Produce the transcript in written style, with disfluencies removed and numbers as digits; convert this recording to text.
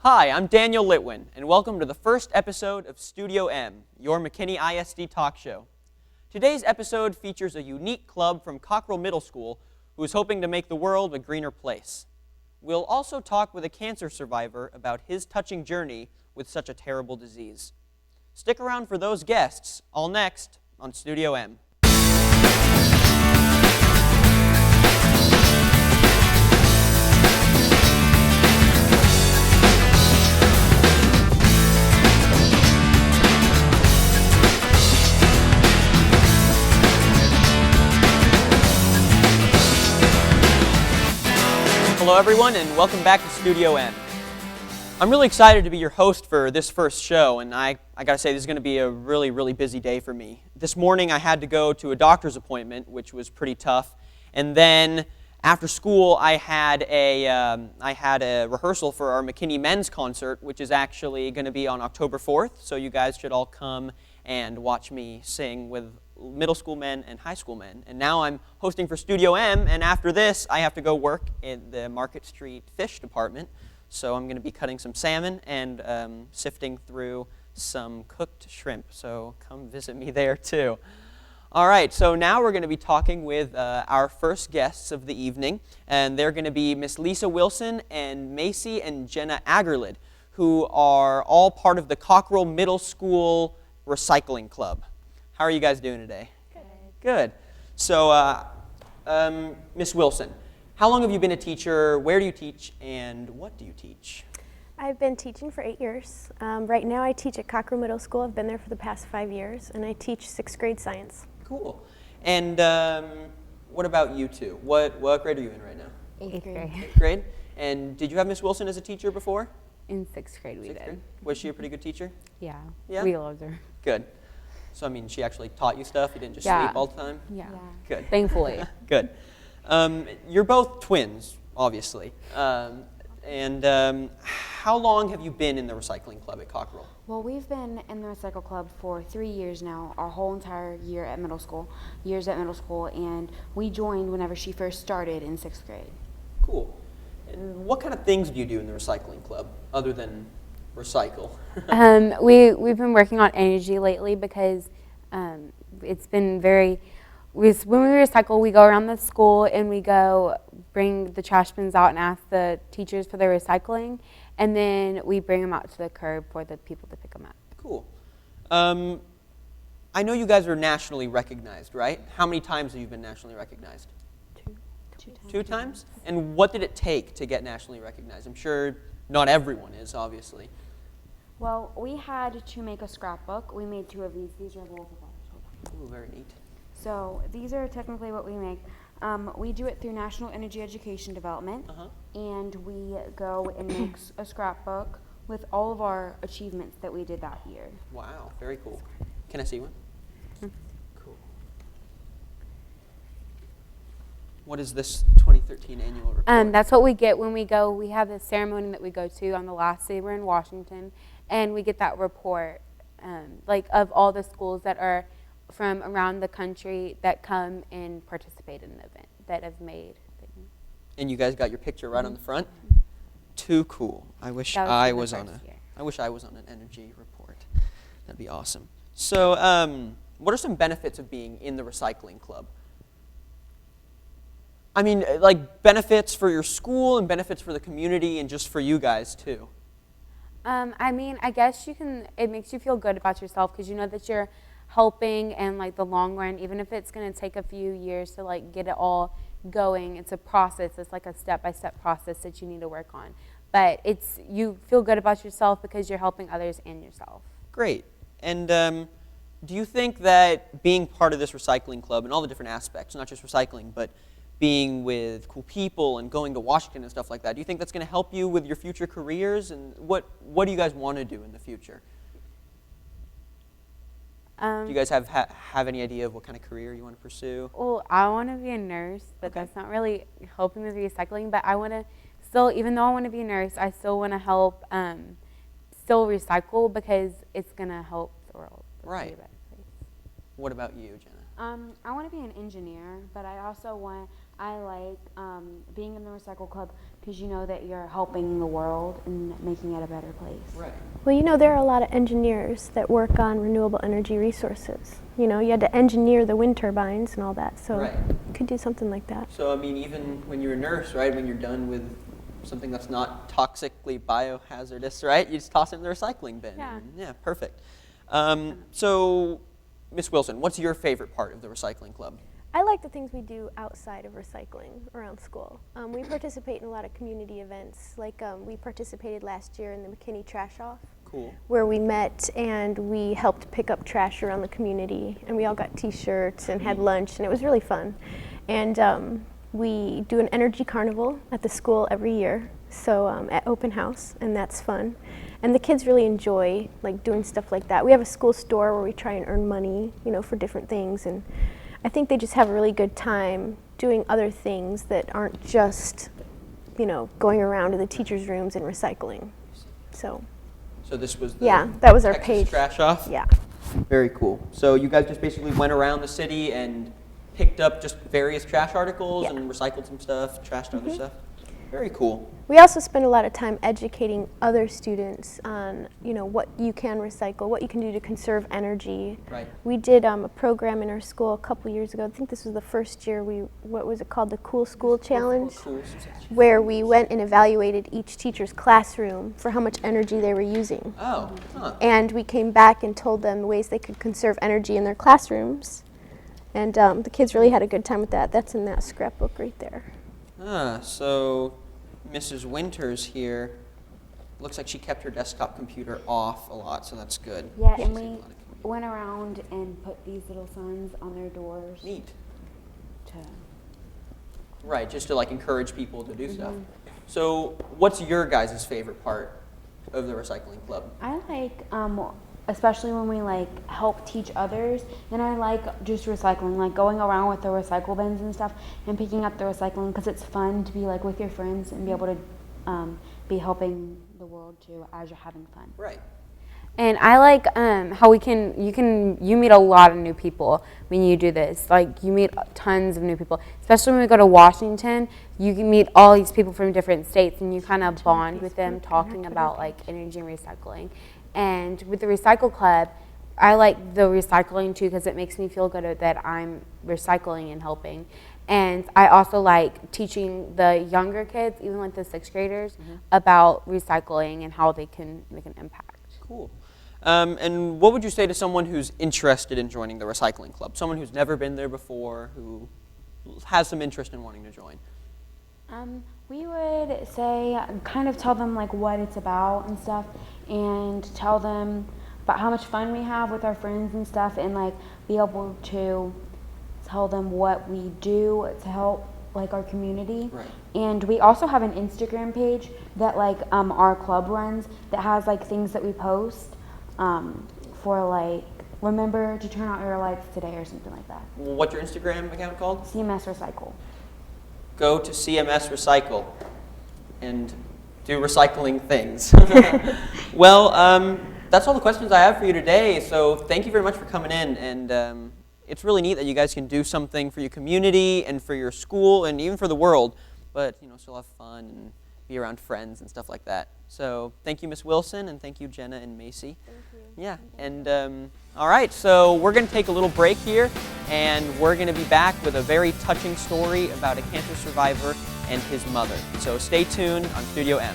Hi, I'm Daniel Litwin, and welcome to the first episode of Studio M, your McKinney ISD talk show. Today's episode features a unique club from Cochrell Middle School who is hoping to make the world a greener place. We'll also talk with a cancer survivor about his touching journey with such a terrible disease. Stick around for those guests, all next on Studio M. Hello everyone, and welcome back to Studio M. I'm really excited to be your host for this first show, and I gotta say this is gonna be a really busy day for me. This morning I had to go to a doctor's appointment, which was pretty tough, and then after school I had a rehearsal for our McKinney Men's concert, which is actually gonna be on October 4th, so you guys should all come and watch me sing with middle school men and high school men. And now I'm hosting for Studio M, and after this I have to go work in the Market Street fish department. So I'm going to be cutting some salmon and sifting through some cooked shrimp. So come visit me there too. All right, so now we're going to be talking with our first guests of the evening, and they're going to be Miss Lisa Wilson and Macie and Jenna Agerlid, who are all part of the Cockrell Middle School Recycling Club. How are you guys doing today? Good. Good. So, Miss Wilson, how long have you been a teacher? Where do you teach, and what do you teach? I've been teaching for 8 years. Right now I teach at Cockrell Middle School. I've been there for the past 5 years, and I teach 6th grade science. Cool. And what about you two? What grade are you in right now? 8th grade. 8th grade. And did you have Miss Wilson as a teacher before? In 6th grade we did. Grade? Was she a pretty good teacher? Yeah. Yeah? We loved her. Good. So, I mean, she actually taught you stuff? You didn't just Yeah. sleep all the time? Yeah. Good. Thankfully. Good. You're both twins, obviously. How long have you been in the recycling club at Cockrell? Well, we've been in the Recycle Club for 3 years now, our whole entire years at middle school, and we joined whenever she first started in 6th grade. Cool. And what kind of things do you do in the recycling club, other than recycle? We've been working on energy lately because it's been when we recycle, we go around the school and we go bring the trash bins out and ask the teachers for their recycling, and then we bring them out to the curb for the people to pick them up. Cool. I know you guys are nationally recognized, right? How many times have you been nationally recognized? Two times. 2 times? And what did it take to get nationally recognized? I'm sure not everyone is, obviously. Well, we had to make a scrapbook. We made 2 of these. These are rolls of ours. Ooh, very neat. So these are technically what we make. We do it through National Energy Education Development, and we go and make a scrapbook with all of our achievements that we did that year. Wow, very cool. Can I see one? Cool. What is this 2013 annual report? That's what we get when we go. We have a ceremony that we go to on the last day we're in Washington, and we get that report, of all the schools that are from around the country that come and participate in the event that have made things. And you guys got your picture right on the front? Too cool. I wish That I for the was on first year. I wish I was on an energy report. That'd be awesome. So, what are some benefits of being in the recycling club? I mean, like benefits for your school and benefits for the community and just for you guys too. I guess it makes you feel good about yourself because you know that you're helping in the long run, even if it's going to take a few years to get it all going. It's a process. It's like a step-by-step process that you need to work on. But you feel good about yourself because you're helping others and yourself. Great. And do you think that being part of this recycling club and all the different aspects, not just recycling, but being with cool people and going to Washington and stuff like that, do you think that's going to help you with your future careers? And what do you guys want to do in the future? Do you guys have any idea of what kind of career you want to pursue? Well, I want to be a nurse, but that's not really helping with recycling. But I want to still, even though I want to be a nurse, I still want to help still recycle because it's going to help the world. Right. What about you, Jenna? I want to be an engineer, but I also I like being in the Recycle Club because you know that you're helping the world and making it a better place. Right. Well, there are a lot of engineers that work on renewable energy resources. You had to engineer the wind turbines and all that, so Right. you could do something like that. So, I mean, even when you're a nurse, right, when you're done with something that's not toxically biohazardous, right, you just toss it in the recycling bin. Yeah. Yeah, perfect. So, Miss Wilson, what's your favorite part of the recycling club? I like the things we do outside of recycling around school. We participate in a lot of community events. Like we participated last year in the McKinney Trash Off, Cool. where we met and we helped pick up trash around the community, and we all got T-shirts and had lunch, and it was really fun. And we do an energy carnival at the school every year, so at open house, and that's fun. And the kids really enjoy doing stuff like that. We have a school store where we try and earn money, for different things, and I think they just have a really good time doing other things that aren't just, going around to the teachers' rooms and recycling. So this was the that was our Texas page. Trash Off? Yeah. Very cool. So you guys just basically went around the city and picked up just various trash articles Yeah. and recycled some stuff, trashed other stuff? Very cool. We also spend a lot of time educating other students on, what you can recycle, what you can do to conserve energy. Right. We did a program in our school a couple years ago. I think this was the first year what was it called, the Cool School Challenge, Cool. where we went and evaluated each teacher's classroom for how much energy they were using. Oh, huh. And we came back and told them the ways they could conserve energy in their classrooms. And the kids really had a good time with that. That's in that scrapbook right there. So Mrs. Winters here, looks like she kept her desktop computer off a lot, so that's good. Yeah, She and saved a we lot of computer. went around and put these little signs on their doors. Neat. To Right, just to encourage people to do stuff. So what's your guys' favorite part of the recycling club? I like, especially when we help teach others, and I like just recycling, going around with the recycle bins and stuff and picking up the recycling, because it's fun to be with your friends and be able to be helping the world too as you're having fun. Right. And I like how you meet a lot of new people when you do this. You meet tons of new people, especially when we go to Washington. You can meet all these people from different states, and you kind of bond with them talking about energy and recycling. And with the Recycle Club, I like the recycling too, because it makes me feel good that I'm recycling and helping. And I also like teaching the younger kids, even the 6th graders, about recycling and how they can make an impact. Cool. And what would you say to someone who's interested in joining the recycling club? Someone who's never been there before, who has some interest in wanting to join? We would say, kind of tell them what it's about and stuff, and tell them about how much fun we have with our friends and stuff, and be able to tell them what we do to help our community. Right. And we also have an Instagram page that our club runs that has things that we post for remember to turn out your lights today or something like that. What's your Instagram account called? CMS Recycle. Go to CMS Recycle and do recycling things. Well, that's all the questions I have for you today. So thank you very much for coming in. And it's really neat that you guys can do something for your community and for your school and even for the world, but still have fun and be around friends and stuff like that. So thank you, Miss Wilson, and thank you, Jenna and Macie. Thank you. Yeah, and all right, so we're going to take a little break here, and we're going to be back with a very touching story about a cancer survivor and his mother. So stay tuned on Studio M.